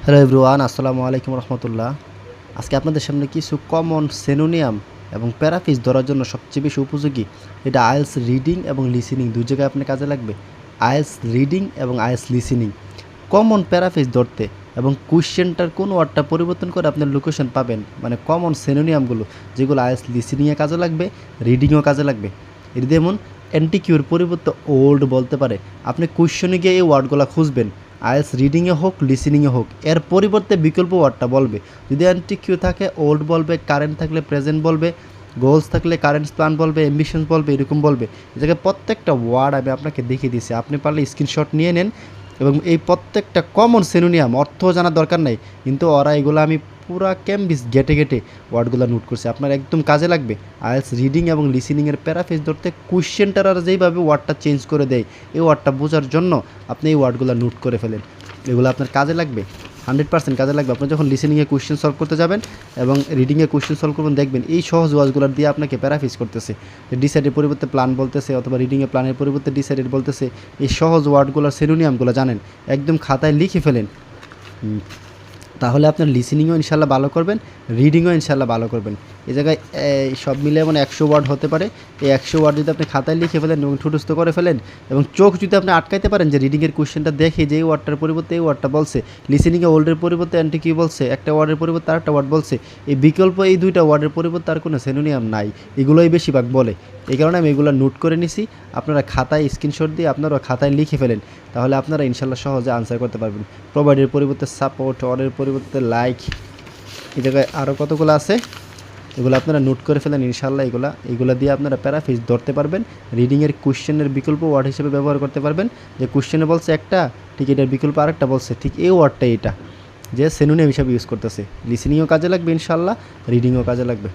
Hello everyone, আসসালামু আলাইকুম রহমতুল্লাহ। আজকে আপনাদের সামনে কিছু কমন সিনোনিয়াম এবং প্যারাফ্রেজ ধরার জন্য সবচেয়ে বেশি উপযোগী, এটা আইএলস রিডিং এবং লিসেনিং দুই জায়গায় আপনার কাজে লাগবে। আইএলস রিডিং এবং আইএলস লিসেনিং কমন প্যারাফ্রেজ ধরতে এবং কোশ্চেনটার কোন ওয়ার্ডটা পরিবর্তন করে আপনার লোকেশন পাবেন, মানে কমন সিনোনিয়ামগুলো যেগুলো আইএলস লিসেনিংয়ে কাজে লাগবে, রিডিংয়েও কাজে লাগবে। এটা যেমন অ্যান্টিকিউর পরিবর্তে ওল্ড বলতে পারে, আপনি কোশ্চেনে গিয়ে এই ওয়ার্ডগুলো খুঁজবেন, আইএলস রিডিংয়ে হোক লিসেনিংয়ে হোক, এর পরিবর্তে বিকল্প ওয়ার্ডটা বলবে। যদি অ্যান্টিকিউ থাকে ওল্ড বলবে, কারেন্ট থাকলে প্রেজেন্ট বলবে, গোলস থাকলে কারেন্ট প্ল্যান বলবে, অ্যাম্বিশনস বলবে, এরকম বলবে। এই জায়গায় প্রত্যেকটা ওয়ার্ড আমি আপনাকে দেখিয়ে দিয়েছি, আপনি পারলে স্ক্রিনশট নিয়ে নেন। এবং এই প্রত্যেকটা কমন সিনোনিয়াম অর্থ জানার দরকার নাই, কিন্তু ওরা এগুলো আমি পুরা ক্যাম্বিস গেটে গেটে ওয়ার্ডগুলো নোট করছি, আপনার একদম কাজে লাগবে। আইএলস রিডিং এবং লিসেনিংয়ের প্যারাফ্রেজ ধরতে কোশ্চেনটার আর যেইভাবে ওয়ার্ডটা চেঞ্জ করে দেয়, এই ওয়ার্ডটা বোঝার জন্য আপনি এই ওয়ার্ডগুলো নোট করে ফেলেন। এগুলো আপনার কাজে লাগবে, 100% কাজে লাগবে। আপনি যখন লিসেনিংয়ে কোশ্চেন সলভ করতে যাবেন এবং রিডিংয়ে কোশ্চেন সলভ করবেন, দেখবেন এই সহজ ওয়ার্ডগুলো দিয়ে আপনাকে প্যারাফ্রেজ করতেছে, ডিসাইডের পরিবর্তে প্ল্যান বলতেছে, অথবা রিডিংয়ে প্ল্যানের পরিবর্তে ডিসাইডেড বলতেছে। এই সহজ ওয়ার্ডগুলোর সিনোনিয়ামগুলো জানেন, একদম খাতায় লিখে ফেলেন। তাহলে আপনার লিসেনিংও ইনশাল্লাহ ভালো করবেন, রিডিংও ইনশাল্লাহ ভালো করবেন। এই জায়গায় সব মিলে এমন 100 ওয়ার্ড হতে পারে। এই 100 ওয়ার্ড যদি আপনি খাতায় লিখে ফেলেন এবং ঠুটস্থ করে ফেলেন, এবং চোখ যদি আপনি আটকাইতে পারেন যে রিডিংয়ের কোশ্চেনটা দেখে যে এই ওয়ার্ডটার পরিবর্তে এই ওয়ার্ডটা বলছে, লিসেনিংয়ে ওল্ডের পরিবর্তে অ্যান্টি কি বলছে, একটা ওয়ার্ডের পরিবর্তে আরেকটা ওয়ার্ড বলছে, এই বিকল্প এই দুইটা ওয়ার্ডের পরিবর্তে আর কোনো সিনোনিয়াম নাই, এগুলোই বেশিরভাগ বলে। এই কারণে আমি এগুলো নোট করে নিছি। আপনারা খাতায় স্ক্রিনশট দিয়ে আপনারা খাতায় লিখে ফেলেন, তাহলে আপনারা ইনশাল্লাহ সহজে আনসার করতে পারবেন। প্রোভাইডের পরিবর্তে সাপোর্ট, অরের পরিবর্তে লাইক, এই জায়গায় আরও কতগুলো আছে, এগুলো আপনারা নোট করে ফেলেন ইনশাল্লাহ। এগুলো দিয়ে আপনারা প্যারাফ্রেজ ধরতে পারবেন। রিডিংয়ের কোশ্চেনের বিকল্প ওয়ার্ড হিসেবে ব্যবহার করতে পারবেন, যে কোশ্চেনে বলছে একটা, ঠিক এটার বিকল্প আরেকটা বলছে, ঠিক এই ওয়ার্ডটা এটা যে সিনোনিয়াম হিসাবে ইউজ করতেছে। লিসেনিংও কাজে লাগবে ইনশাল্লাহ, রিডিংও কাজে লাগবে।